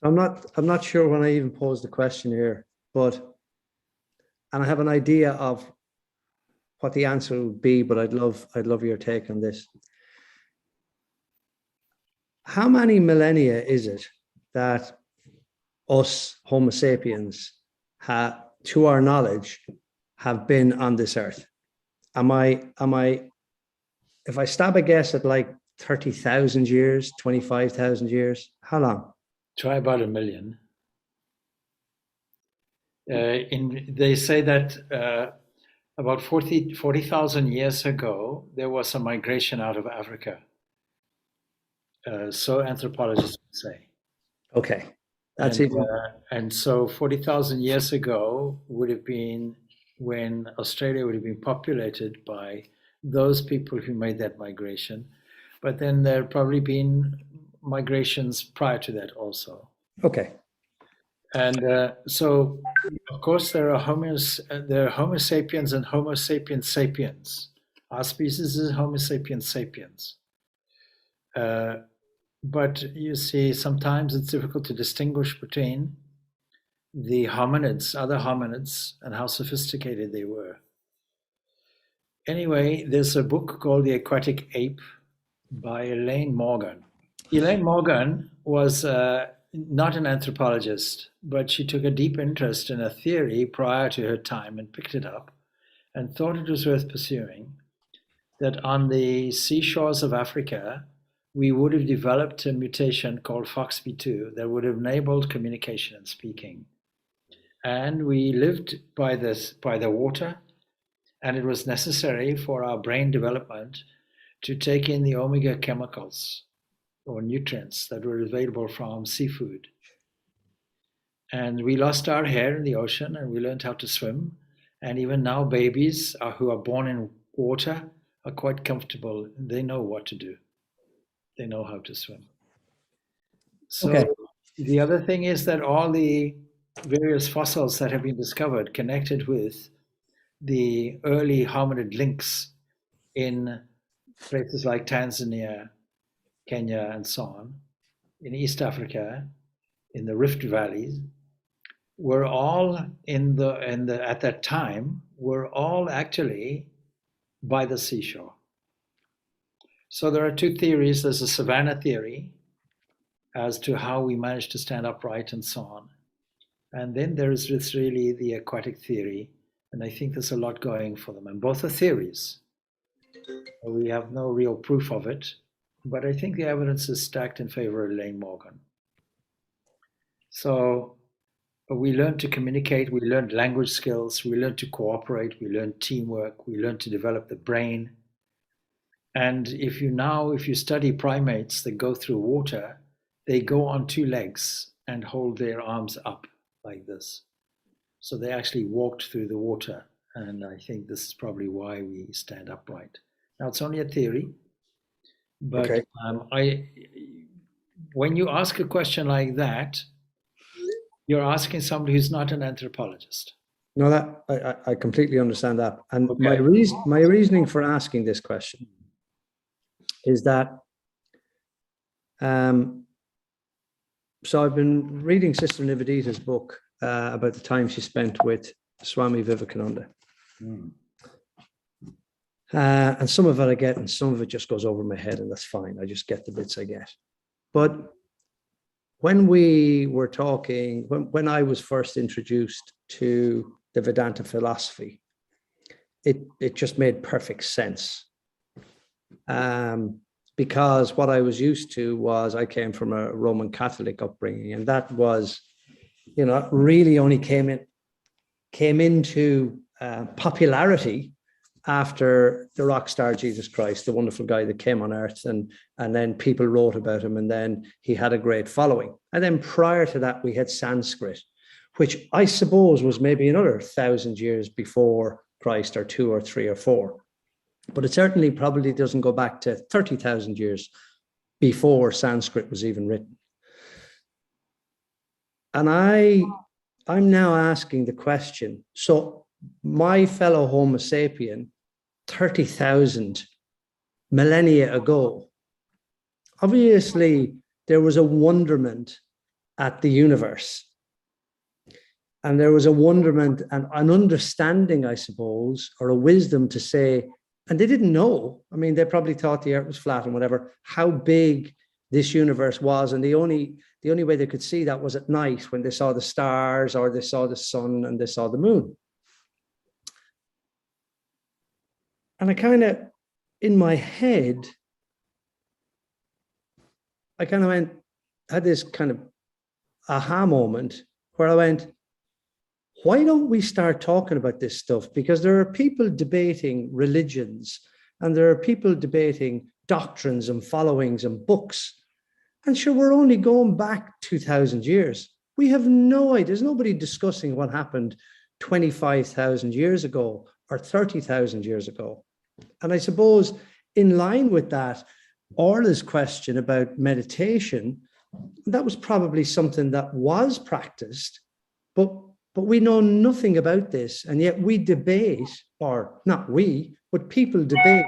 I'm not sure when I even posed the question here, and I have an idea of what the answer would be, but I'd love your take on this. How many millennia is it that us Homo sapiens to our knowledge, have been on this earth? Am I, if I stab a guess at like 30,000 years, 25,000 years, how long? Try about 1 million. They say that about 40,000 years ago, there was a migration out of Africa. So anthropologists would say. Okay. That's it. And so 40,000 years ago would have been when Australia would have been populated by those people who made that migration. But then there have probably been migrations prior to that also. Okay. And so, of course, there are Homo sapiens and Homo sapiens sapiens. Our species is Homo sapiens sapiens. But you see, sometimes it's difficult to distinguish between the hominids, other hominids, and how sophisticated they were. Anyway, there's a book called The Aquatic Ape by Elaine Morgan. Elaine Morgan was not an anthropologist, but she took a deep interest in a theory prior to her time and picked it up and thought it was worth pursuing, that on the seashores of Africa, we would have developed a mutation called FOXP2 that would have enabled communication and speaking. And we lived by the water, and it was necessary for our brain development to take in the omega chemicals or nutrients that were available from seafood. And we lost our hair in the ocean, and we learned how to swim. And even now, babies who are born in water are quite comfortable. They know what to do. They know how to swim. So okay. The other thing is that all the various fossils that have been discovered connected with the early hominid links in places like Tanzania, Kenya, and so on, in East Africa, in the Rift Valleys, were all at that time were all actually by the seashore. So there are two theories. There's a savanna theory as to how we managed to stand upright and so on. And then there is this really the aquatic theory. And I think there's a lot going for them. And both are theories. We have no real proof of it. But I think the evidence is stacked in favor of Elaine Morgan. So we learned to communicate. We learned language skills. We learned to cooperate. We learned teamwork. We learned to develop the brain. And if you study primates that go through water, they go on two legs and hold their arms up like this. So they actually walked through the water. And I think this is probably why we stand upright. Now, it's only a theory. But okay. When you ask a question like that, you're asking somebody who's not an anthropologist. No, that I completely understand that. And okay. my reasoning for asking this question is that, so I've been reading Sister Nivedita's book about the time she spent with Swami Vivekananda. And some of it I get, and some of it just goes over my head, and that's fine. I just get the bits I get. But when we were talking, when I was first introduced to the Vedanta philosophy, it just made perfect sense. Because what I was used to was I came from a Roman Catholic upbringing, and that was, really only came into popularity after the rock star Jesus Christ, the wonderful guy that came on earth, and then people wrote about him, and then he had a great following. And then prior to that, we had Sanskrit, which I suppose was maybe another 1,000 years before Christ, or 2 or 3 or 4. But it certainly probably doesn't go back to 30,000 years before Sanskrit was even written. And I'm now asking the question, so my fellow Homo sapien, 30,000 millennia ago, obviously there was a wonderment at the universe. And there was a wonderment and an understanding, I suppose, or a wisdom to say, and they didn't know. I mean, they probably thought the earth was flat and whatever, how big this universe was. And the only way they could see that was at night when they saw the stars or they saw the sun and they saw the moon. And I kind of, in my head, I kind of had this kind of aha moment where I went, why don't we start talking about this stuff? Because there are people debating religions and there are people debating doctrines and followings and books. And sure, we're only going back 2,000 years. We have no idea. There's nobody discussing what happened 25,000 years ago or 30,000 years ago. And I suppose in line with that, Orla's question about meditation, that was probably something that was practiced, but we know nothing about this. And yet we debate, or not we, but people debate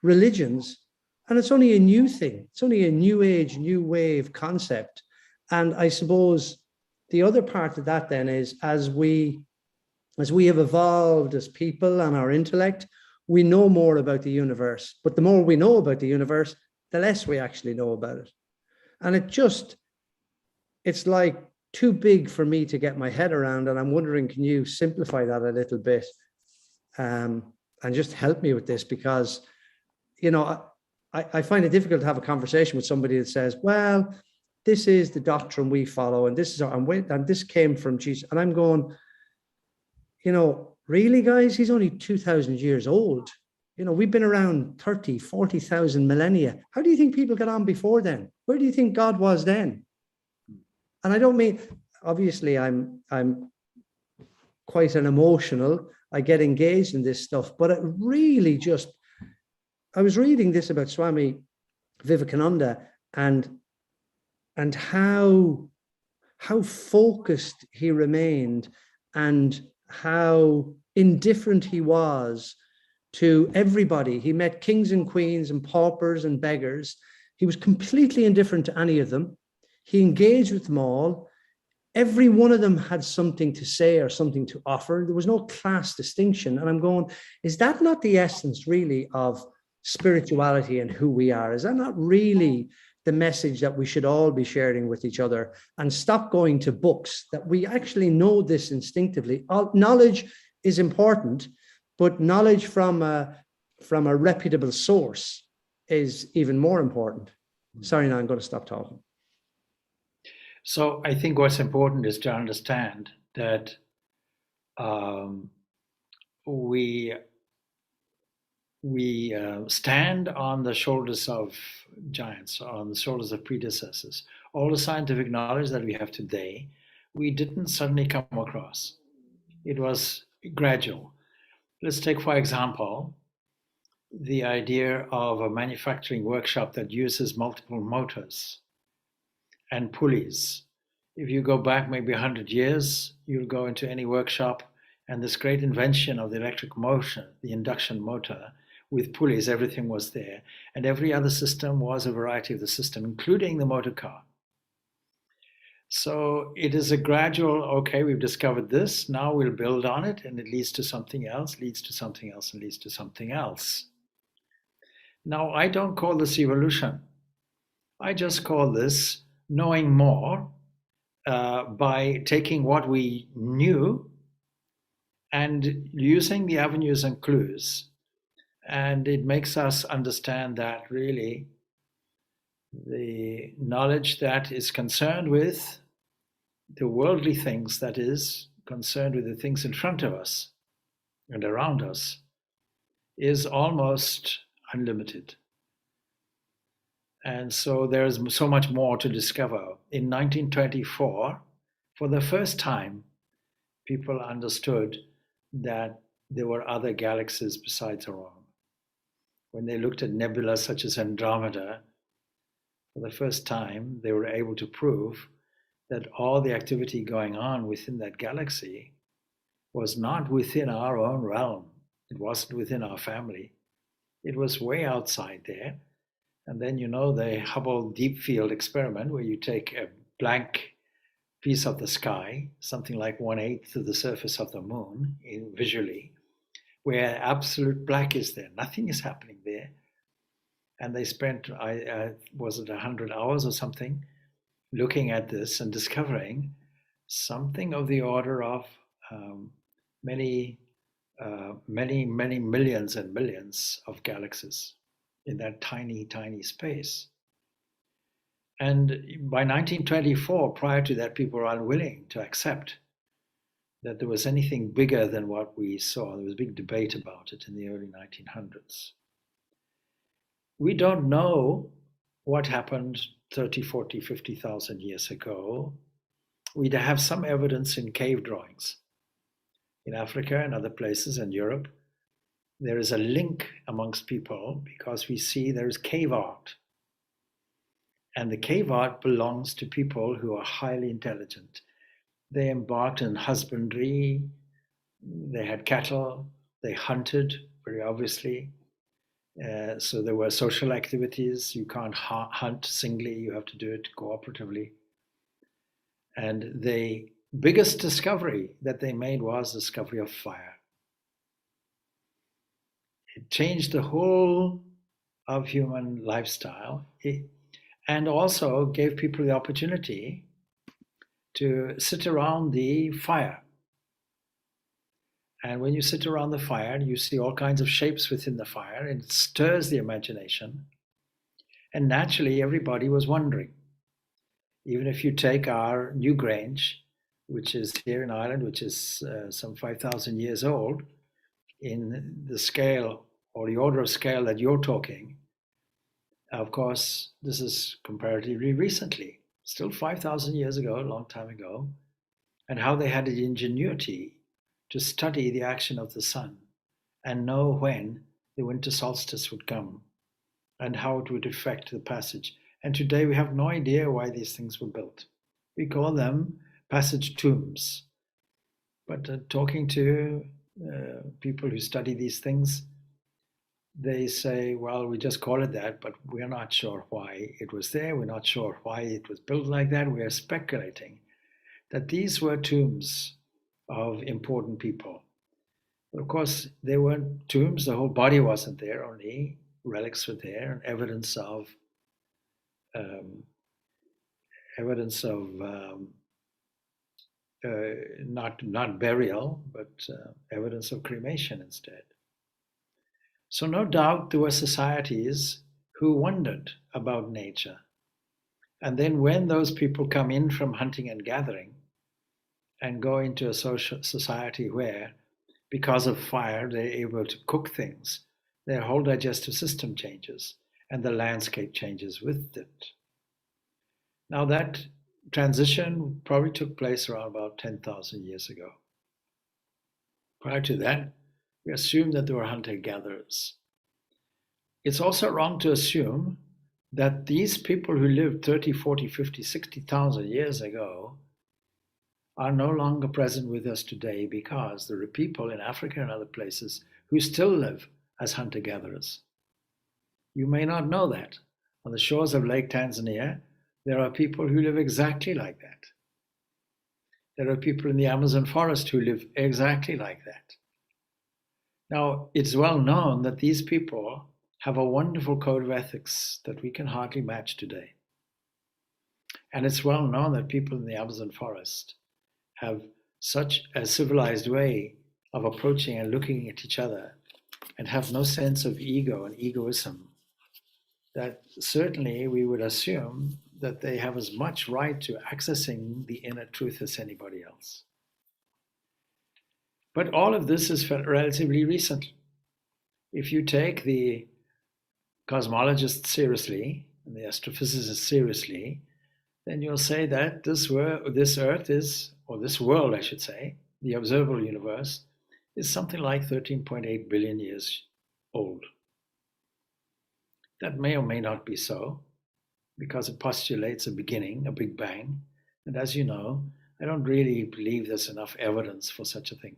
religions. And it's only a new thing. It's only a new age, new wave concept. And I suppose the other part of that then is as we have evolved as people and our intellect, we know more about the universe. But the more we know about the universe, the less we actually know about it. And it's like too big for me to get my head around. And I'm wondering, can you simplify that a little bit and just help me with this? Because, you know, I find it difficult to have a conversation with somebody that says, well, this is the doctrine we follow, and this is and this came from Jesus. And I'm going, you know, really, guys, he's only 2,000 years old. You know, we've been around 30, 40,000 millennia. How do you think people got on before then? Where do you think God was then? And I don't mean, obviously, I'm quite an emotional. I get engaged in this stuff, but it really just, I was reading this about Swami Vivekananda and how focused he remained and how indifferent he was to everybody. He met kings and queens and paupers and beggars. He was completely indifferent to any of them. He engaged with them all. Every one of them had something to say or something to offer. There was no class distinction. And I'm going, is that not the essence really of spirituality and who we are? Is that not really the message that we should all be sharing with each other, and stop going to books that we actually know this instinctively? Knowledge is important, but knowledge from a reputable source is even more important. Sorry, now I'm going to stop talking. So I think what's important is to understand that we stand on the shoulders of giants, on the shoulders of predecessors. All the scientific knowledge that we have today, we didn't suddenly come across. It was gradual. Let's take, for example, the idea of a manufacturing workshop that uses multiple motors and pulleys. If you go back maybe 100 years, you'll go into any workshop and this great invention of the electric motor, the induction motor with pulleys, everything was there. And every other system was a variety of the system, including the motor car. So it is a gradual, okay, we've discovered this, now we'll build on it, and it leads to something else, leads to something else, and leads to something else. Now, I don't call this evolution. I just call this knowing more by taking what we knew and using the avenues and clues. And it makes us understand that really the knowledge that is concerned with the worldly things, that is concerned with the things in front of us and around us, is almost unlimited. And so there's so much more to discover. In 1924, for the first time, people understood that there were other galaxies besides our own. When they looked at nebula such as Andromeda, for the first time, they were able to prove that all the activity going on within that galaxy was not within our own realm. It wasn't within our family. It was way outside there. And then, you know, the Hubble Deep Field experiment, where you take a blank piece of the sky, something like 1/8 of the surface of the moon visually, where absolute black is there. Nothing is happening there. And they spent, was it 100 hours or something, looking at this and discovering something of the order of many millions and millions of galaxies in that tiny, tiny space. And by 1924, prior to that, people were unwilling to accept that there was anything bigger than what we saw. There was a big debate about it in the early 1900s. We don't know what happened 30, 40, 50,000 years ago. We have some evidence in cave drawings. In Africa and other places in Europe, there is a link amongst people because we see there is cave art. And the cave art belongs to people who are highly intelligent. They embarked on husbandry, they had cattle, they hunted, very obviously. So there were social activities. You can't hunt singly, you have to do it cooperatively. And the biggest discovery that they made was the discovery of fire. It changed the whole of human lifestyle. And also gave people the opportunity to sit around the fire. And when you sit around the fire, you see all kinds of shapes within the fire, and it stirs the imagination. And naturally, everybody was wondering. Even if you take our Newgrange, which is here in Ireland, which is some 5,000 years old, in the scale or the order of scale that you're talking, of course, this is comparatively recently, still 5,000 years ago, a long time ago, and how they had the ingenuity to study the action of the sun and know when the winter solstice would come and how it would affect the passage. And today we have no idea why these things were built. We call them passage tombs. But talking to people who study these things, they say, well, we just call it that, but we're not sure why it was there. We're not sure why it was built like that. We are speculating that these were tombs of important people. But of course, they weren't tombs. The whole body wasn't there. Only relics were there, and evidence of not burial, but evidence of cremation instead. So no doubt there were societies who wondered about nature. And then when those people come in from hunting and gathering and go into a social society where, because of fire, they're able to cook things, their whole digestive system changes and the landscape changes with it. Now that transition probably took place around about 10,000 years ago. Prior to that, we assume that there were hunter-gatherers. It's also wrong to assume that these people who lived 30, 40, 50, 60,000 years ago are no longer present with us today, because there are people in Africa and other places who still live as hunter-gatherers. You may not know that. On the shores of Lake Tanzania, there are people who live exactly like that. There are people in the Amazon forest who live exactly like that. Now, it's well known that these people have a wonderful code of ethics that we can hardly match today. And it's well known that people in the Amazon forest have such a civilized way of approaching and looking at each other and have no sense of ego and egoism, that certainly we would assume that they have as much right to accessing the inner truth as anybody else. But all of this is relatively recent. If you take the cosmologists seriously and the astrophysicists seriously, then you'll say that this Earth is, or this world, I should say, the observable universe, is something like 13.8 billion years old. That may or may not be so, because it postulates a beginning, a Big Bang. And as you know, I don't really believe there's enough evidence for such a thing.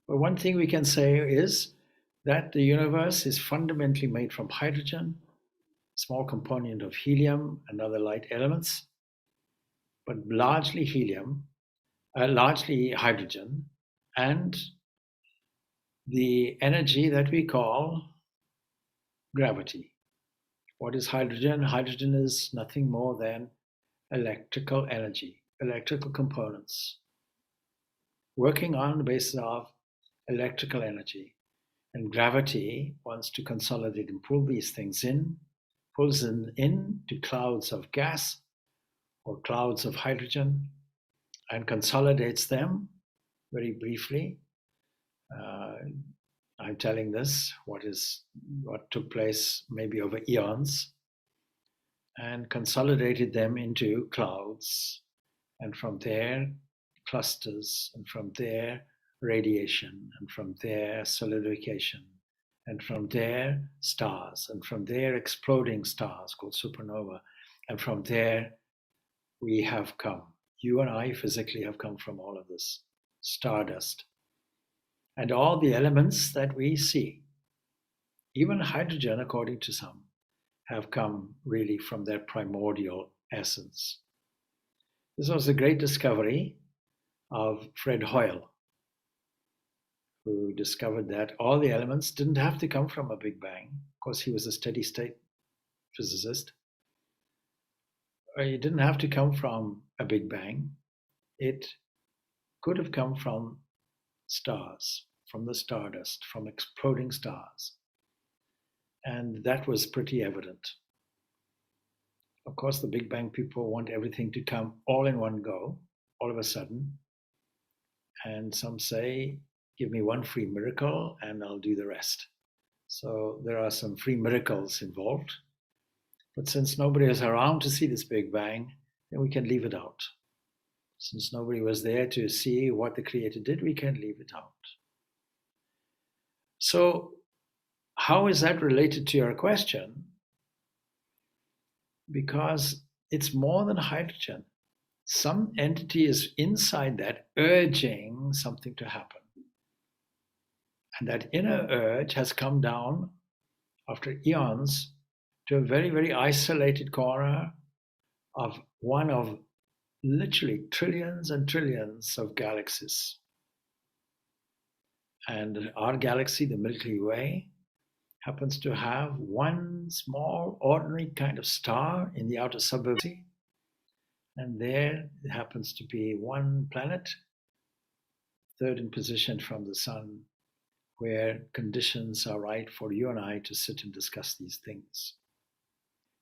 But one thing we can say is that the universe is fundamentally made from hydrogen, small component of helium and other light elements. but largely helium, largely hydrogen, and the energy that we call gravity. What is hydrogen? Hydrogen is nothing more than electrical energy, electrical components, working on the basis of electrical energy. And gravity wants to consolidate and pull these things in, pulls them into clouds of gas or clouds of hydrogen and consolidates them very briefly. I'm telling this, what took place maybe over eons, and consolidated them into clouds, and from there clusters, and from there radiation, and from there solidification, and from there stars, and from there exploding stars called supernova, and from there we have come. You and I physically have come from all of this stardust. And all the elements that we see, even hydrogen, according to some, have come really from their primordial essence. This was the great discovery of Fred Hoyle, who discovered that all the elements didn't have to come from a Big Bang. Of course, he was a steady state physicist. It didn't have to come from a Big Bang. It could have come from stars, from the stardust, from exploding stars. And that was pretty evident. Of course, the Big Bang people want everything to come all in one go, all of a sudden. And some say, give me one free miracle and I'll do the rest. So there are some free miracles involved. But since nobody is around to see this Big Bang, then we can leave it out. Since nobody was there to see what the Creator did, we can leave it out. So how is that related to your question? Because it's more than hydrogen. Some entity is inside that urging something to happen. And that inner urge has come down after eons to a very, very isolated corner of one of literally trillions and trillions of galaxies. And our galaxy, the Milky Way, happens to have one small, ordinary kind of star in the outer suburbs. And there happens to be one planet, third in position from the sun, where conditions are right for you and I to sit and discuss these things.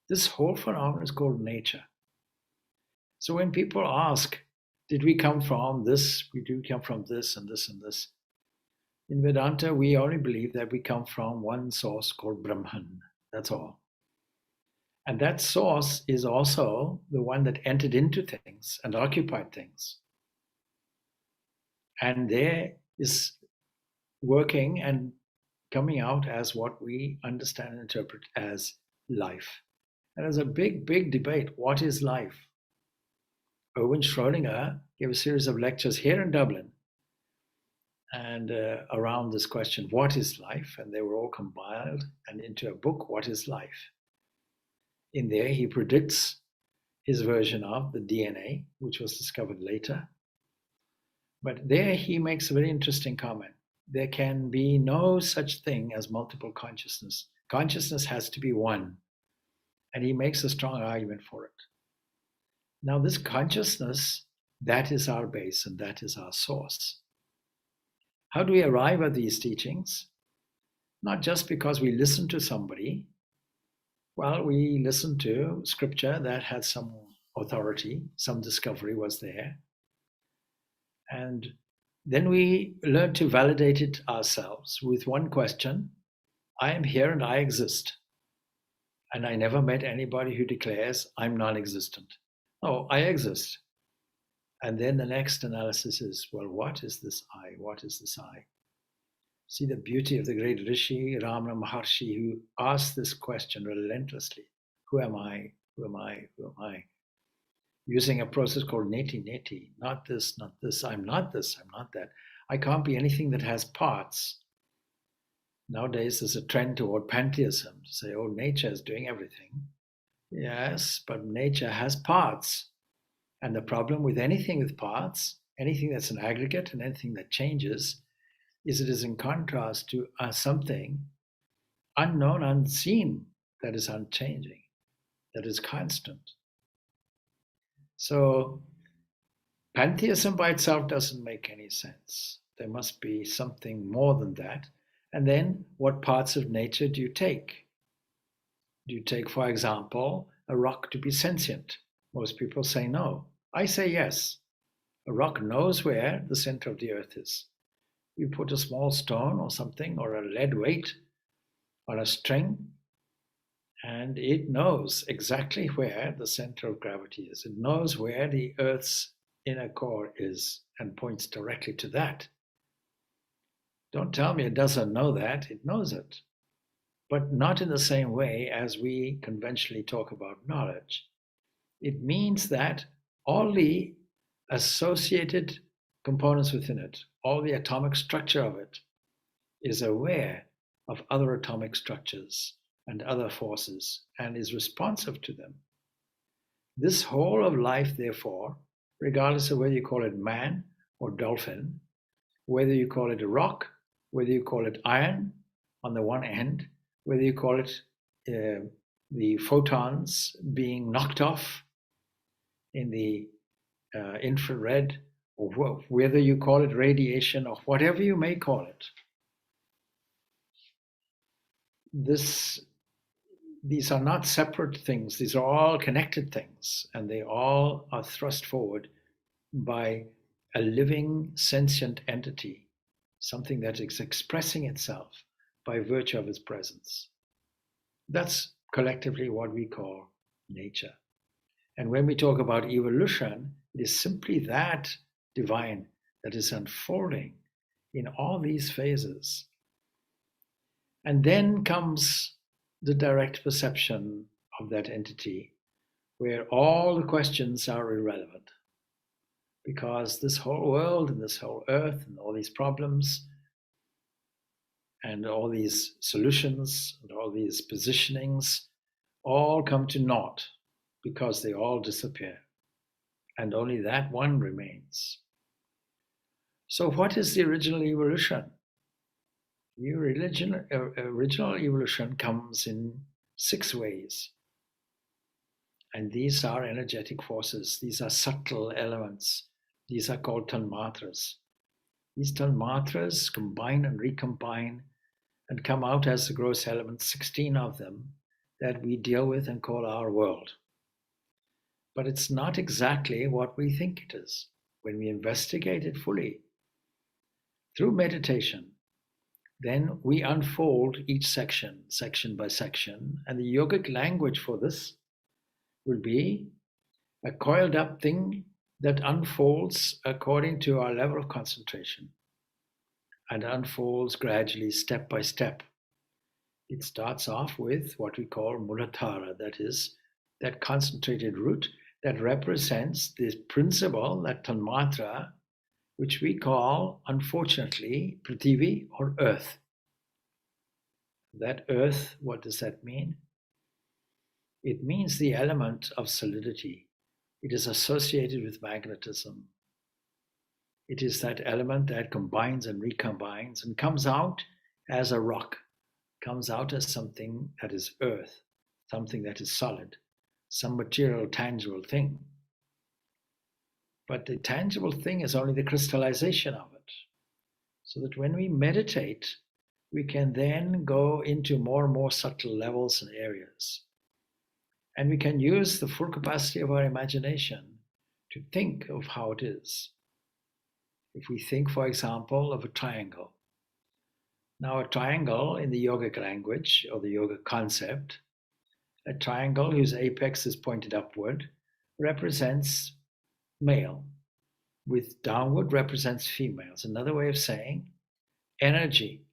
This whole phenomenon is called nature. So when people ask, did we come from this? We do come from this and this and this. In Vedanta, we only believe that we come from one source called Brahman. That's all. And that source is also the one that entered into things and occupied things. And there is working and coming out as what we understand and interpret as life. And there's a big, big debate. What is life? Erwin Schrödinger gave a series of lectures here in Dublin and around this question, what is life? And they were all compiled and into a book, What is Life? In there, he predicts his version of the DNA, which was discovered later. But there he makes a very interesting comment. There can be no such thing as multiple consciousness. Consciousness has to be one. And he makes a strong argument for it. Now, this consciousness, that is our base and that is our source. How do we arrive at these teachings? Not just because we listen to somebody. Well, we listen to scripture that had some authority, some discovery was there. And then we learn to validate it ourselves with one question. I am here and I exist. And I never met anybody who declares I'm non-existent. No, I exist. And then the next analysis is, well, what is this I? What is this I? See the beauty of the great Rishi, Ramana Maharshi, who asked this question relentlessly. Who am I? Who am I? Who am I? Using a process called neti neti. Not this, not this. I'm not this, I'm not that. I can't be anything that has parts. Nowadays, there's a trend toward pantheism to say, oh, nature is doing everything. Yes, but nature has parts. And the problem with anything with parts, anything that's an aggregate and anything that changes, is it is in contrast to something unknown, unseen, that is unchanging, that is constant. So pantheism by itself doesn't make any sense. There must be something more than that. And then what parts of nature do you take? Do you take, for example, a rock to be sentient? Most people say no. I say yes. A rock knows where the center of the earth is. You put a small stone or something, or a lead weight on a string, and it knows exactly where the center of gravity is. It knows where the earth's inner core is and points directly to that. Don't tell me it doesn't know that. It knows it, but not in the same way as we conventionally talk about knowledge. It means that all the associated components within it, all the atomic structure of it, is aware of other atomic structures and other forces and is responsive to them. This whole of life, therefore, regardless of whether you call it man or dolphin, whether you call it a rock, whether you call it iron on the one end, whether you call it the photons being knocked off in the infrared, or whether you call it radiation or whatever you may call it, these are not separate things. These are all connected things, and they all are thrust forward by a living sentient entity, something that is expressing itself by virtue of its presence. That's collectively what we call nature. And when we talk about evolution, it is simply that divine that is unfolding in all these phases. And then comes the direct perception of that entity, where all the questions are irrelevant. Because this whole world and this whole earth and all these problems and all these solutions and all these positionings all come to naught because they all disappear. And only that one remains. So what is the original evolution? The original evolution comes in 6 ways. And these are energetic forces. These are subtle elements. These are called tanmatras. These tanmatras combine and recombine and come out as the gross elements, 16 of them, that we deal with and call our world. But it's not exactly what we think it is when we investigate it fully. Through meditation, then we unfold each section, section by section, and the yogic language for this will be a coiled up thing that unfolds according to our level of concentration and unfolds gradually, step by step. It starts off with what we call muladhara, that is, that concentrated root that represents this principle, that tanmatra, which we call, unfortunately, Prithivi or earth. That earth, what does that mean? It means the element of solidity. It is associated with magnetism. It is that element that combines and recombines and comes out as a rock, comes out as something that is earth, something that is solid, some material, tangible thing. But the tangible thing is only the crystallization of it. So that when we meditate, we can then go into more and more subtle levels and areas. And we can use the full capacity of our imagination to think of how it is. If we think, for example, of a triangle. Now, a triangle in the yogic language or the yogic concept, a triangle whose apex is pointed upward represents male, with downward represents females. Another way of saying energy,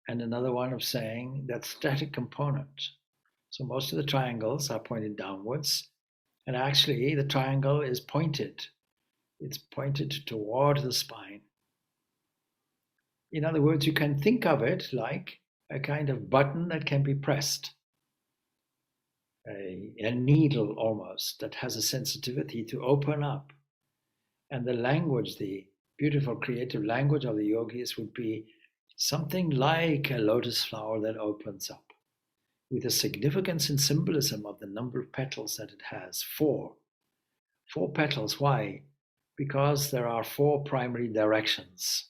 and another one of saying that static component. So most of the triangles are pointed downwards, and actually the triangle is pointed. It's pointed toward the spine. In other words, you can think of it like a kind of button that can be pressed. a needle almost that has a sensitivity to open up. And the language, the beautiful creative language of the yogis would be something like a lotus flower that opens up, with a significance and symbolism of the number of petals that it has. Four petals. Why? Because there are four primary directions,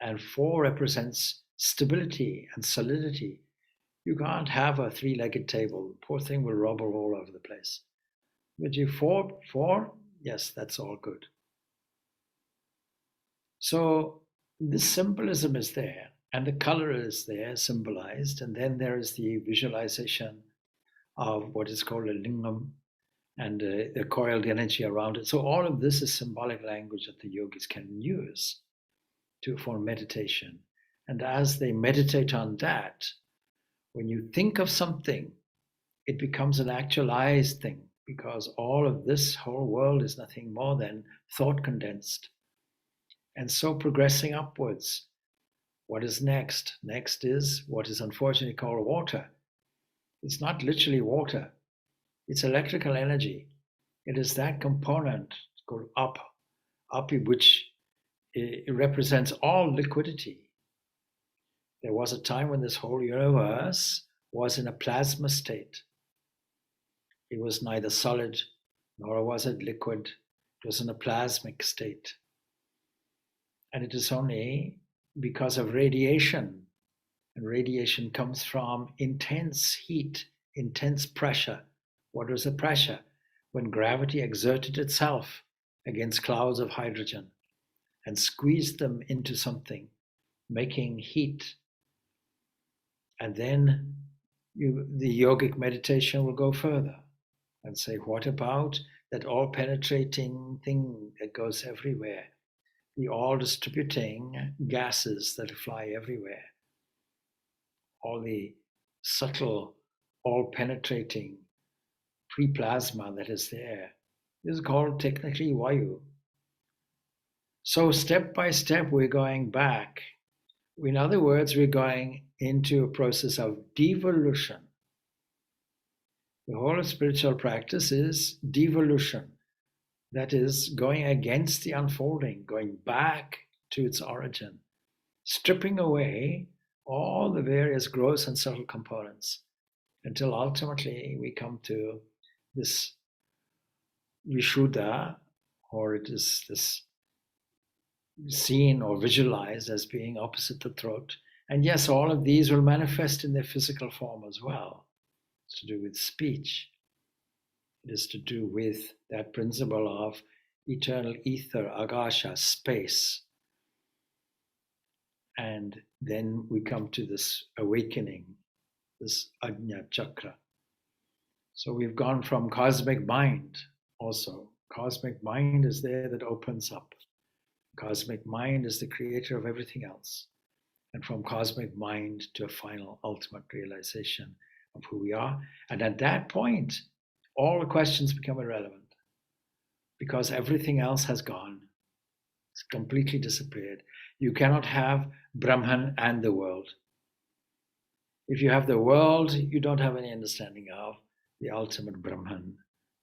and four represents stability and solidity. You can't have a three-legged table. The poor thing will wobble all over the place. But you four, yes, that's all good. So this symbolism is there, and the color is there, symbolized, and then there is the visualization of what is called a lingam, and the coiled energy around it. So all of this is symbolic language that the yogis can use for meditation. And as they meditate on that, when you think of something, it becomes an actualized thing, because all of this whole world is nothing more than thought condensed. And so progressing upwards, what is next? Next is what is unfortunately called water. It's not literally water. It's electrical energy. It is that component called up, which it represents all liquidity. There was a time when this whole universe was in a plasma state. It was neither solid nor was it liquid. It was in a plasmic state. And it is only because of radiation, and radiation comes from intense heat, intense pressure. What was the pressure? When gravity exerted itself against clouds of hydrogen and squeezed them into something, making heat. And then the yogic meditation will go further and say, what about that all-penetrating thing that goes everywhere? The all-distributing gases that fly everywhere. All the subtle, all-penetrating pre-plasma that is there. This is called technically Vayu. So step by step, we're going back. In other words, we're going into a process of devolution. The whole of spiritual practice is devolution. That is going against the unfolding, going back to its origin, stripping away all the various gross and subtle components until ultimately we come to this Vishuddha, or it is this seen or visualized as being opposite the throat. And yes, all of these will manifest in their physical form as well. It's to do with speech. It is to do with that principle of eternal ether, agasha, space. And then we come to this awakening, this ajna chakra. So we've gone from cosmic mind also. Cosmic mind is there that opens up. Cosmic mind is the creator of everything else. And from cosmic mind to a final ultimate realization of who we are. And at that point, all the questions become irrelevant, because everything else has gone. It's completely disappeared. You cannot have Brahman and the world. If you have the world, you don't have any understanding of the ultimate Brahman,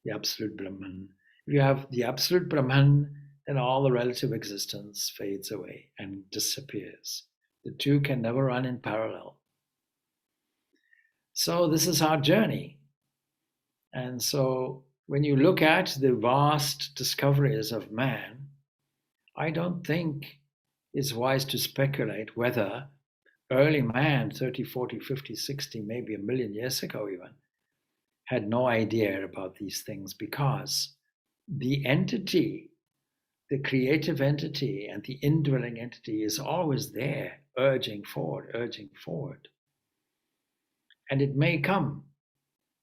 the absolute Brahman. If you have the absolute Brahman, then all the relative existence fades away and disappears. The two can never run in parallel. So this is our journey. And so when you look at the vast discoveries of man, I don't think it's wise to speculate whether early man, 30, 40, 50, 60, maybe a million years ago even, had no idea about these things, because the entity, the creative entity and the indwelling entity is always there, urging forward, urging forward. And it may come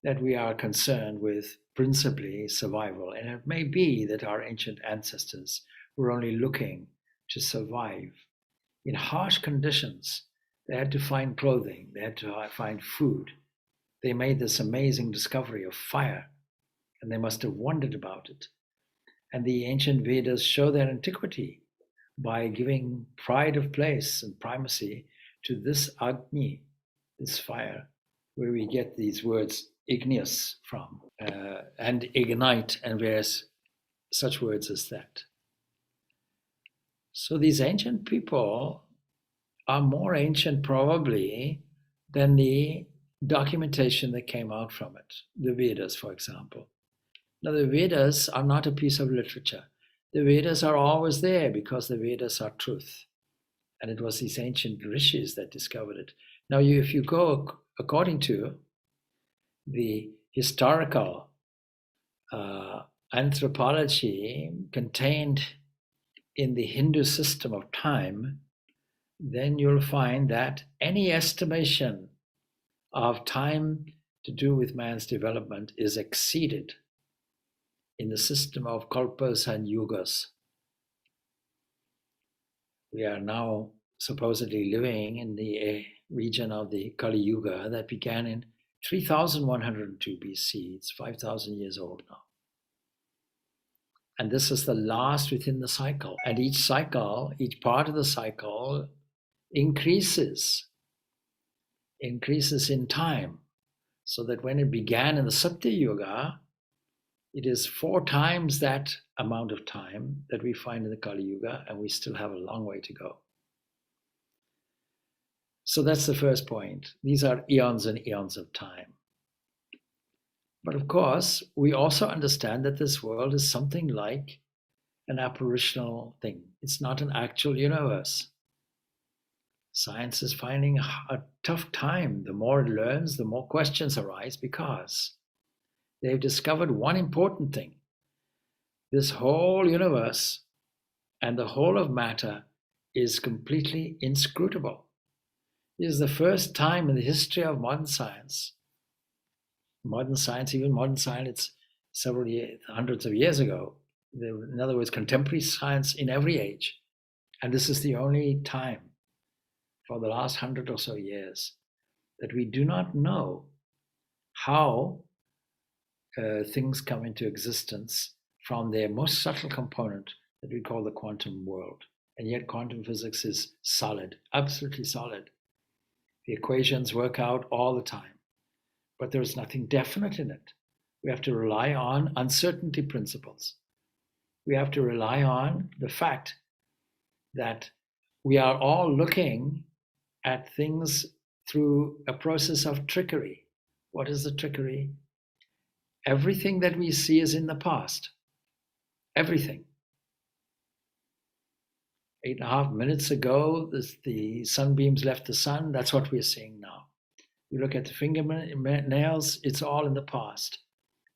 that we are concerned with principally survival, and it may be that our ancient ancestors were only looking to survive in harsh conditions. They had to find clothing, they had to find food. They made this amazing discovery of fire, and they must have wondered about it. And the ancient Vedas show their antiquity by giving pride of place and primacy to this Agni, this fire, where we get these words igneous from, and ignite, and various such words as that. So these ancient people are more ancient probably than the documentation that came out from it. The Vedas, for example. Now, the Vedas are not a piece of literature. The Vedas are always there because the Vedas are truth. And it was these ancient rishis that discovered it. Now, if you go according to the historical anthropology contained in the Hindu system of time, then you'll find that any estimation of time to do with man's development is exceeded in the system of kalpas and yugas. We are now supposedly living in the region of the Kali Yuga that began in 3102 BC. It's 5,000 years old now. And this is the last within the cycle. And each cycle, each part of the cycle increases in time. So that when it began in the Satya Yuga, it is 4 times that amount of time that we find in the Kali Yuga, and we still have a long way to go. So that's the first point. These are eons and eons of time. But of course, we also understand that this world is something like an apparitional thing. It's not an actual universe. Science is finding a tough time. The more it learns, the more questions arise because they've discovered one important thing. This whole universe and the whole of matter is completely inscrutable. It is the first time in the history of modern science, it's several hundreds of years ago. In other words, contemporary science in every age. And this is the only time for the last 100 or so years that we do not know how things come into existence from their most subtle component that we call the quantum world. And yet quantum physics is solid, absolutely solid. The equations work out all the time, but there is nothing definite in it. We have to rely on uncertainty principles. We have to rely on the fact that we are all looking at things through a process of trickery. What is the trickery? Everything that we see is in the past. Everything. 8.5 minutes ago, the sunbeams left the sun. That's what we're seeing now. You look at the fingernails, it's all in the past.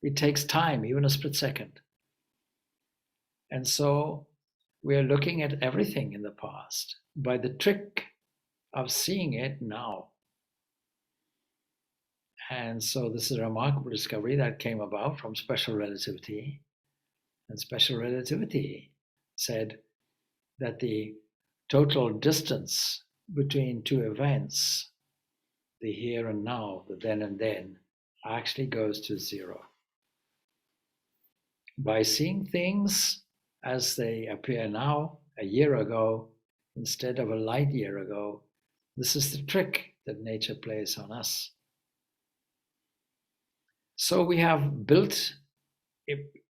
It takes time, even a split second. And so we're looking at everything in the past by the trick of seeing it now. And so this is a remarkable discovery that came about from special relativity. And special relativity said that the total distance between 2 events, the here and now, the then and then, actually goes to 0. By seeing things as they appear now, a year ago, instead of a light year ago, this is the trick that nature plays on us. So we have built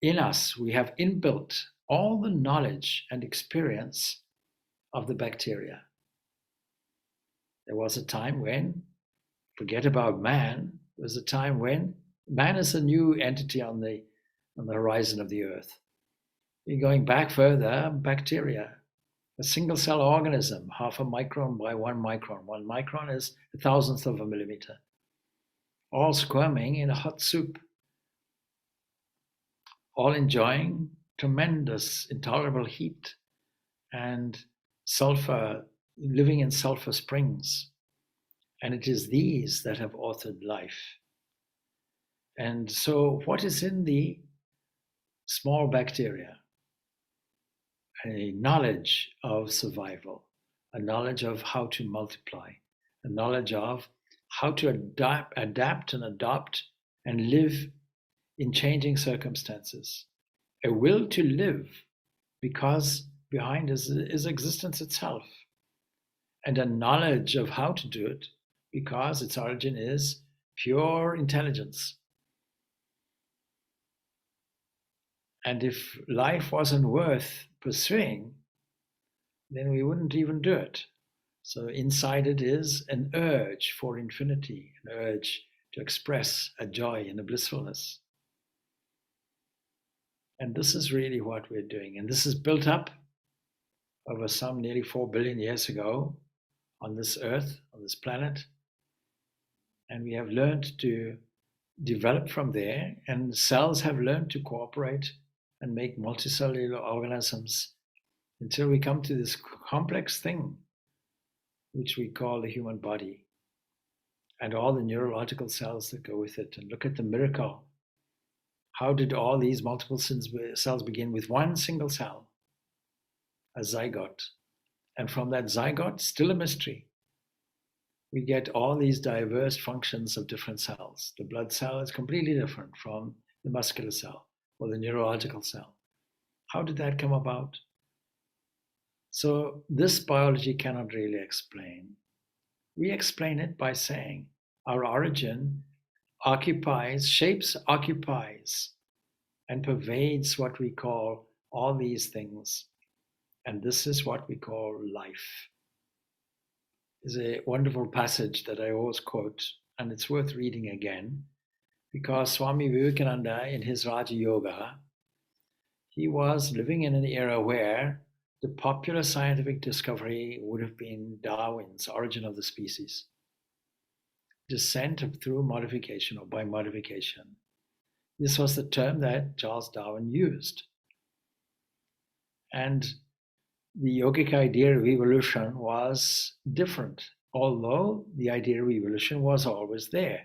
in us, we have inbuilt all the knowledge and experience of the bacteria. There was a time when, forget about man, there was a time when man is a new entity on the horizon of the earth. You're going back further, bacteria, a single cell organism, 0.5 micron by 1 micron. 1 micron is 1,000th of a millimeter, all squirming in a hot soup, all enjoying tremendous, intolerable heat and sulfur, living in sulfur springs. And it is these that have authored life. And so what is in the small bacteria? A knowledge of survival, a knowledge of how to multiply, a knowledge of how to adapt and adopt and live in changing circumstances, a will to live because behind is existence itself, and a knowledge of how to do it because its origin is pure intelligence. And if life wasn't worth pursuing, then we wouldn't even do it. So inside it is an urge for infinity, an urge to express a joy and a blissfulness. And this is really what we're doing. And this is built up over some nearly 4 billion years ago on this earth, on this planet. And we have learned to develop from there, and cells have learned to cooperate and make multicellular organisms until we come to this complex thing, which we call the human body, and all the neurological cells that go with it. And look at the miracle. How did all these multiple cells begin with one single cell, a zygote? And from that zygote, still a mystery, we get all these diverse functions of different cells. The blood cell is completely different from the muscular cell or the neurological cell. How did that come about? So this biology cannot really explain. We explain it by saying our origin shapes, occupies, and pervades what we call all these things. And this is what we call life. Is a wonderful passage that I always quote, and it's worth reading again, because Swami Vivekananda, in his Raja Yoga, he was living in an era where the popular scientific discovery would have been Darwin's Origin of the Species, descent through modification or by modification. This was the term that Charles Darwin used. And the yogic idea of evolution was different, although the idea of evolution was always there.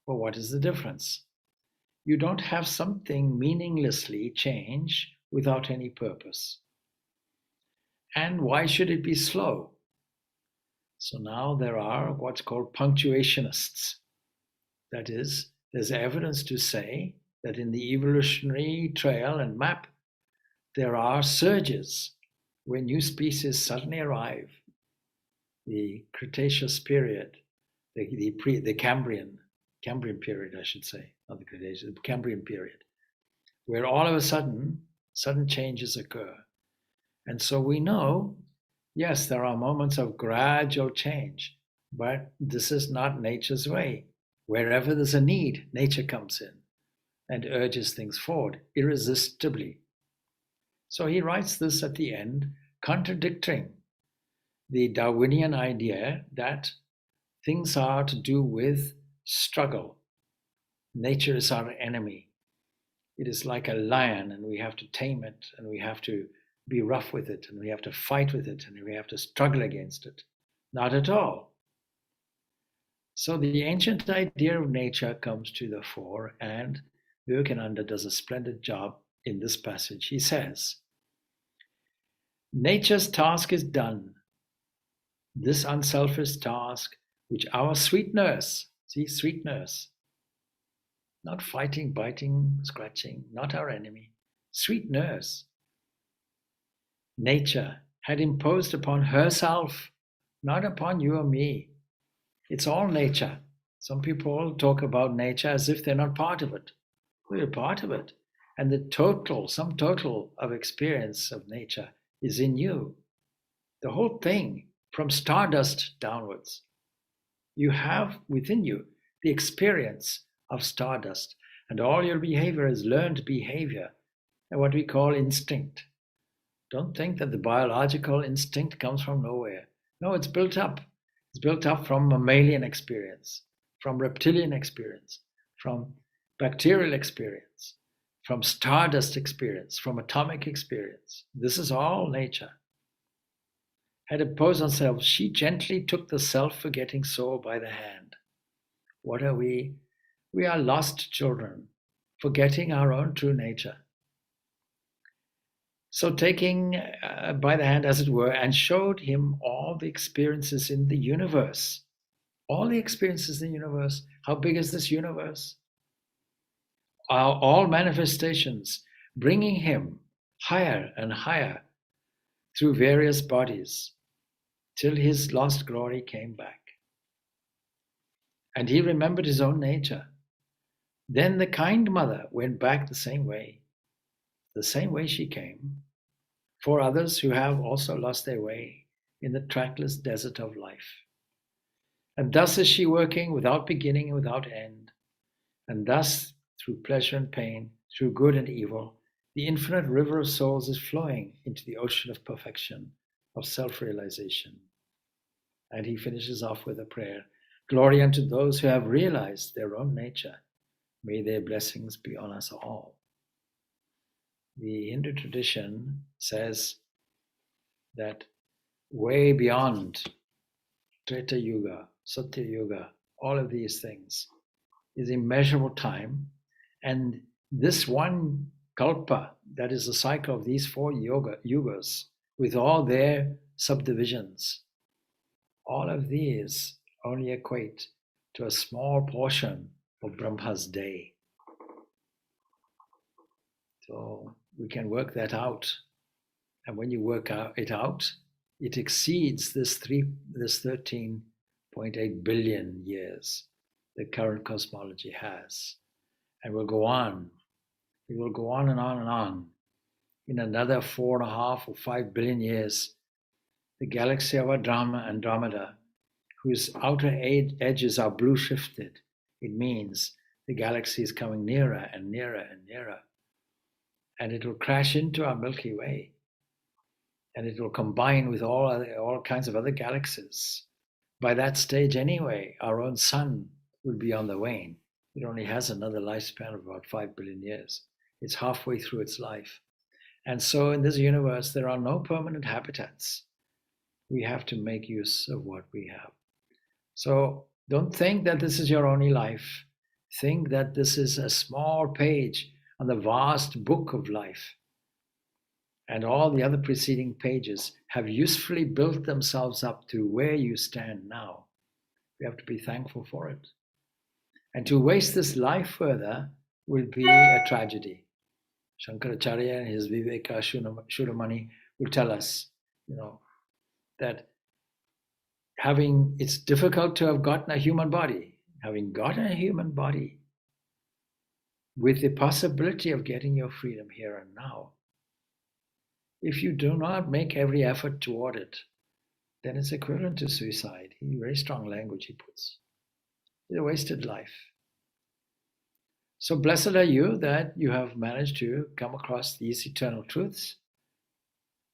But what is the difference? You don't have something meaninglessly change without any purpose. And why should it be slow? So now there are what's called punctuationists. That is, there's evidence to say that in the evolutionary trail and map, there are surges where new species suddenly arrive. The Cretaceous period, the Cambrian period, I should say, not the Cretaceous, the Cambrian period, where all of a sudden changes occur. And so we know, yes, there are moments of gradual change, but this is not nature's way. Wherever there's a need, nature comes in and urges things forward irresistibly. So he writes this at the end, contradicting the Darwinian idea that things are to do with struggle. Nature is our enemy. It is like a lion, and we have to tame it, and we have to be rough with it, and we have to fight with it, and we have to struggle against it. Not at all. So the ancient idea of nature comes to the fore, and Vivekananda does a splendid job in this passage. He says, nature's task is done. This unselfish task, which our sweet nurse, see, sweet nurse, not fighting, biting, scratching, not our enemy, sweet nurse, nature had imposed upon herself, not upon you or me. It's all nature. Some people talk about nature as if they're not part of it. We're part of it. And the sum total of experience of nature is in you. The whole thing, from stardust downwards. You have within you the experience of stardust, and all your behavior is learned behavior, and what we call instinct. Don't think that the biological instinct comes from nowhere. No, it's built up. It's built up from mammalian experience, from reptilian experience, from bacterial experience, from stardust experience, from atomic experience. This is all nature. Had imposed on self, she gently took the self-forgetting soul by the hand. What are we? We are lost children, forgetting our own true nature. So taking by the hand, as it were, and showed him all the experiences in the universe. All the experiences in the universe. How big is this universe? All manifestations, bringing him higher and higher through various bodies, till his lost glory came back. And he remembered his own nature. Then the kind mother went back the same way she came, for others who have also lost their way in the trackless desert of life. And thus is she working without beginning and without end. And thus, through pleasure and pain, through good and evil, the infinite river of souls is flowing into the ocean of perfection, of self-realization. And he finishes off with a prayer. Glory unto those who have realized their own nature. May their blessings be on us all. The Hindu tradition says that way beyond Treta Yuga, Satya Yuga, all of these things is immeasurable time. And this one kalpa, that is the cycle of these four yugas, with all their subdivisions, all of these only equate to a small portion of Brahma's day. So we can work that out. And when you work it out, it exceeds this 13.8 billion years the current cosmology has. And will go on. It will go on and on and on. In another 4.5 or 5 billion years, the galaxy of Andromeda, whose outer edges are blue shifted, it means the galaxy is coming nearer and nearer and nearer. And it will crash into our Milky Way. And it will combine with all kinds of other galaxies. By that stage anyway, our own sun will be on the wane. It only has another lifespan of about 5 billion years. It's halfway through its life. And so in this universe, there are no permanent habitats. We have to make use of what we have. So don't think that this is your only life. Think that this is a small page on the vast book of life. And all the other preceding pages have usefully built themselves up to where you stand now. We have to be thankful for it. And to waste this life further will be a tragedy. Shankaracharya and his Viveka Shudamani will tell us, that it's difficult to have gotten a human body. Having gotten a human body with the possibility of getting your freedom here and now, if you do not make every effort toward it, then it's equivalent to suicide. Very strong language he puts. It's a wasted life. So blessed are you that you have managed to come across these eternal truths,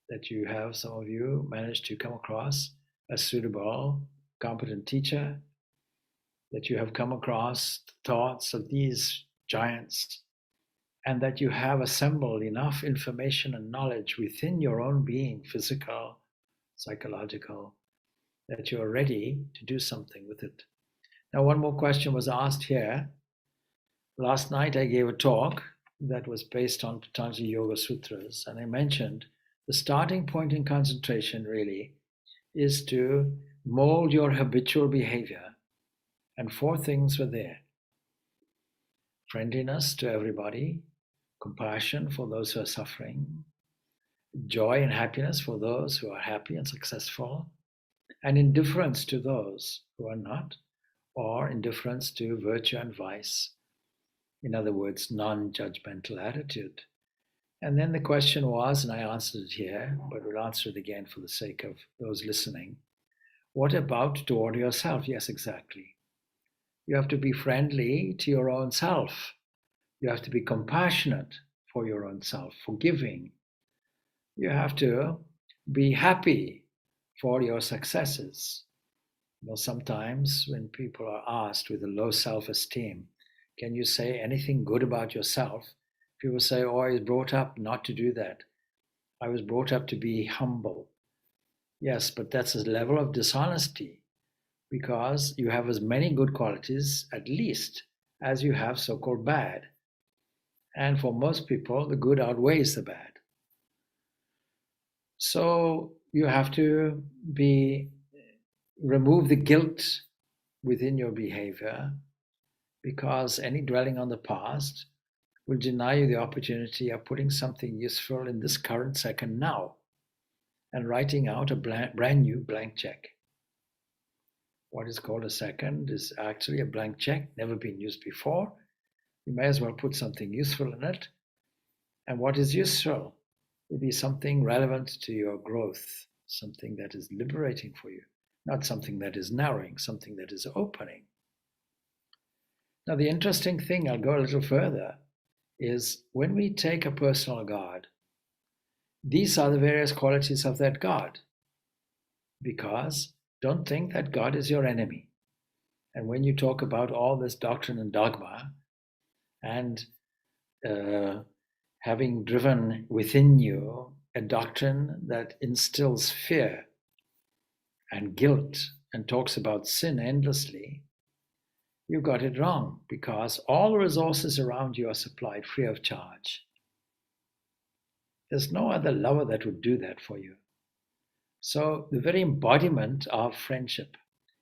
that you have, some of you, managed to come across a suitable, competent teacher, that you have come across the thoughts of these giants, and that you have assembled enough information and knowledge within your own being, physical, psychological, that you're ready to do something with it. Now, one more question was asked here. Last night I gave a talk that was based on Patanjali Yoga Sutras, and I mentioned the starting point in concentration really is to mold your habitual behavior. And 4 things were there. Friendliness to everybody, compassion for those who are suffering, joy and happiness for those who are happy and successful, and indifference to those who are not, or indifference to virtue and vice. In other words, non-judgmental attitude. And then the question was, and I answered it here, but we'll answer it again for the sake of those listening. What about toward yourself? Yes, exactly. You have to be friendly to your own self. You have to be compassionate for your own self, forgiving. You have to be happy for your successes. Sometimes when people are asked with a low self-esteem, can you say anything good about yourself? People say, oh, I was brought up not to do that. I was brought up to be humble. Yes, but that's a level of dishonesty, because you have as many good qualities, at least, as you have so-called bad. And for most people, the good outweighs the bad. So you have to remove the guilt within your behavior, because any dwelling on the past will deny you the opportunity of putting something useful in this current second now and writing out a brand new blank check. What is called a second is actually a blank check, never been used before. You may as well put something useful in it. And what is useful will be something relevant to your growth, something that is liberating for you, not something that is narrowing, something that is opening. Now, the interesting thing, I'll go a little further, is when we take a personal God, these are the various qualities of that God. Because don't think that God is your enemy. And when you talk about all this doctrine and dogma and having driven within you a doctrine that instills fear and guilt and talks about sin endlessly, you got it wrong, because all the resources around you are supplied free of charge. There's no other lover that would do that for you. So the very embodiment of friendship,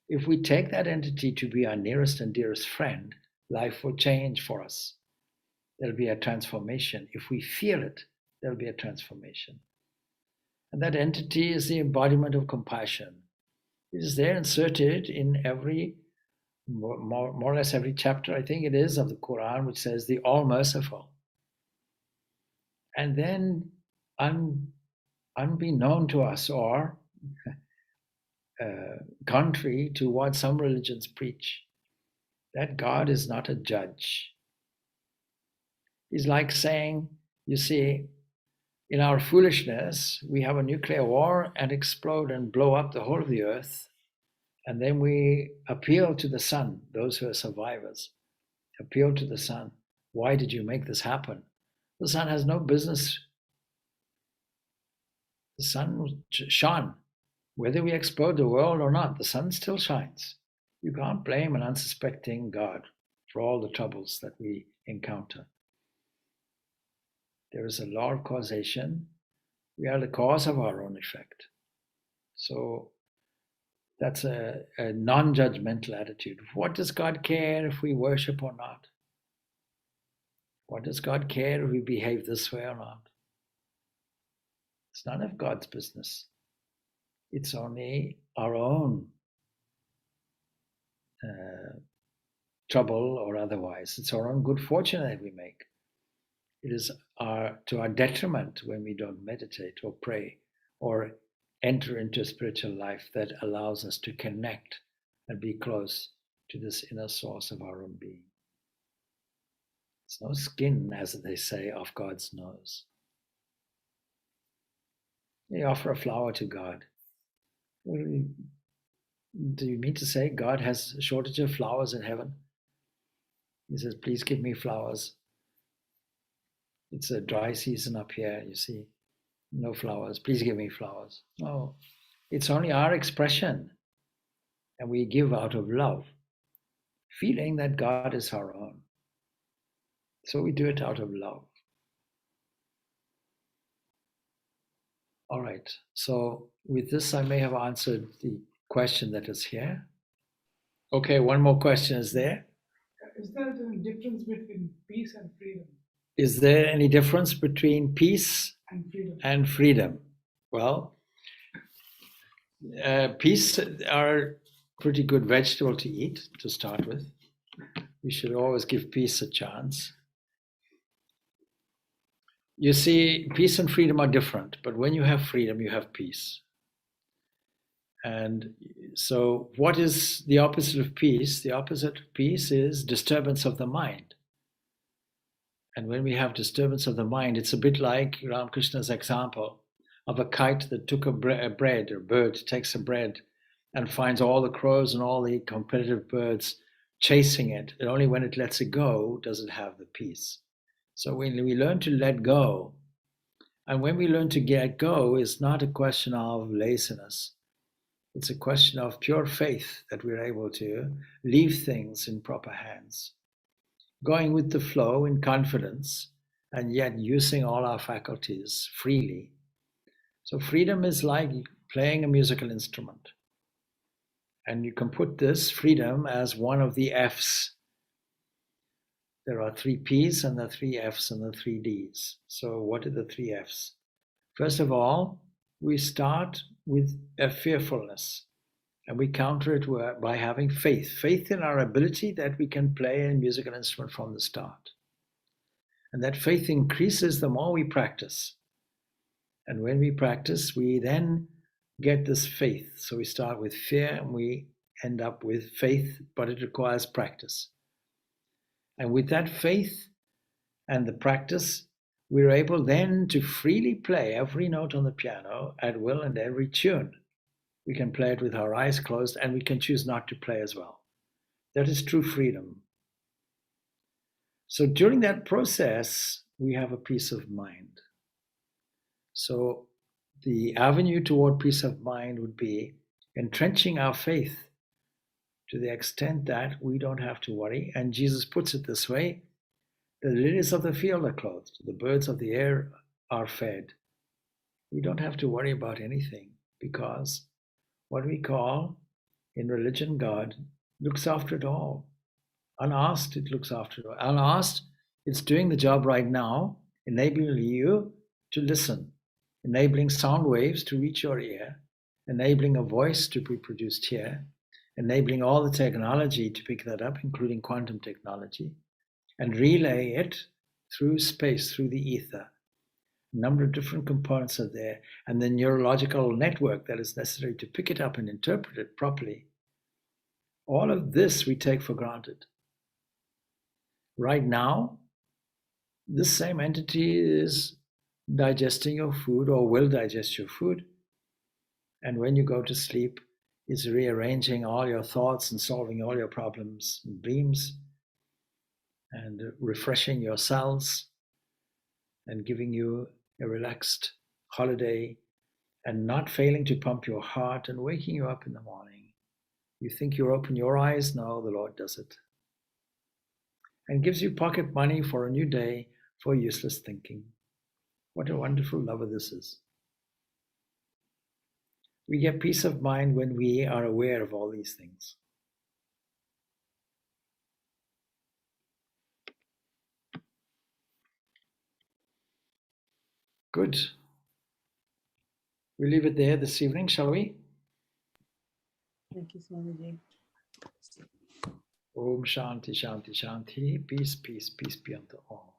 if we take that entity to be our nearest and dearest friend, life will change for us. There'll be a transformation. If we feel it, there'll be a transformation. And that entity is the embodiment of compassion. It is there inserted in every, more or less every chapter, I think it is, of the Quran, which says the all-merciful. And then unbeknown to us, or contrary to what some religions preach, that God is not a judge. He's like saying, you see, in our foolishness, we have a nuclear war and explode and blow up the whole of the earth. And then we appeal to the sun, those who are survivors, appeal to the sun. Why did you make this happen? The sun has no business. The sun shone. Whether we explode the world or not, the sun still shines. You can't blame an unsuspecting God for all the troubles that we encounter. There is a law of causation. We are the cause of our own effect. So that's a non-judgmental attitude. What does God care if we worship or not? What does God care if we behave this way or not? It's none of God's business. It's only our own trouble or otherwise. It's our own good fortune that we make. It is to our detriment when we don't meditate or pray or enter into a spiritual life that allows us to connect and be close to this inner source of our own being. There's no skin, as they say, off God's nose. You offer a flower to God. Do you mean to say God has a shortage of flowers in heaven? He says, please give me flowers. It's a dry season up here, you see. No flowers. Please give me flowers. No, it's only our expression. And we give out of love, feeling that God is our own. So we do it out of love. All right. So with this, I may have answered the question that is here. Okay, one more question is there. Is there any difference between peace and freedom? Is there any difference between peace and freedom? Well, peace are pretty good vegetable to eat to start with. We should always give peace a chance. You see, peace and freedom are different, but when you have freedom, you have peace. And so what is the opposite of peace? The opposite of peace is disturbance of the mind. And when we have disturbance of the mind, it's a bit like Ramakrishna's example of a kite that took a bread, or bird takes a bread and finds all the crows and all the competitive birds chasing it. And only when it lets it go does it have the peace. So when we learn to let go, and when we learn to get go, it's not a question of laziness. It's a question of pure faith that we're able to leave things in proper hands, going with the flow in confidence, and yet using all our faculties freely. So freedom is like playing a musical instrument. And you can put this freedom as one of the F's. There are 3 P's and the 3 F's and the 3 D's. So what are the 3 F's? First of all, we start with a fearfulness. And we counter it by having faith. Faith in our ability that we can play a musical instrument from the start. And that faith increases the more we practice. And when we practice, we then get this faith. So we start with fear and we end up with faith, but it requires practice. And with that faith and the practice, we're able then to freely play every note on the piano at will and every tune. We can play it with our eyes closed, and we can choose not to play as well. That is true freedom. So during that process, we have a peace of mind. So the avenue toward peace of mind would be entrenching our faith to the extent that we don't have to worry. And Jesus puts it this way: the lilies of the field are clothed, the birds of the air are fed. We don't have to worry about anything, because what we call in religion God looks after it all. Unasked, it looks after it all. Unasked, it's doing the job right now, enabling you to listen, enabling sound waves to reach your ear, enabling a voice to be produced here, enabling all the technology to pick that up, including quantum technology, and relay it through space, through the ether. A number of different components are there, and the neurological network that is necessary to pick it up and interpret it properly. All of this we take for granted. Right now, this same entity is digesting your food, or will digest your food, and when you go to sleep, is rearranging all your thoughts and solving all your problems and dreams, and refreshing your cells and giving you a relaxed holiday, and not failing to pump your heart and waking you up in the morning. You think you open your eyes? No, the Lord does it. And gives you pocket money for a new day for useless thinking. What a wonderful lover this is. We get peace of mind when we are aware of all these things. Good. We leave it there this evening, shall we? Thank you, Swamiji. Om Shanti, Shanti, Shanti. Peace, peace, peace be unto all.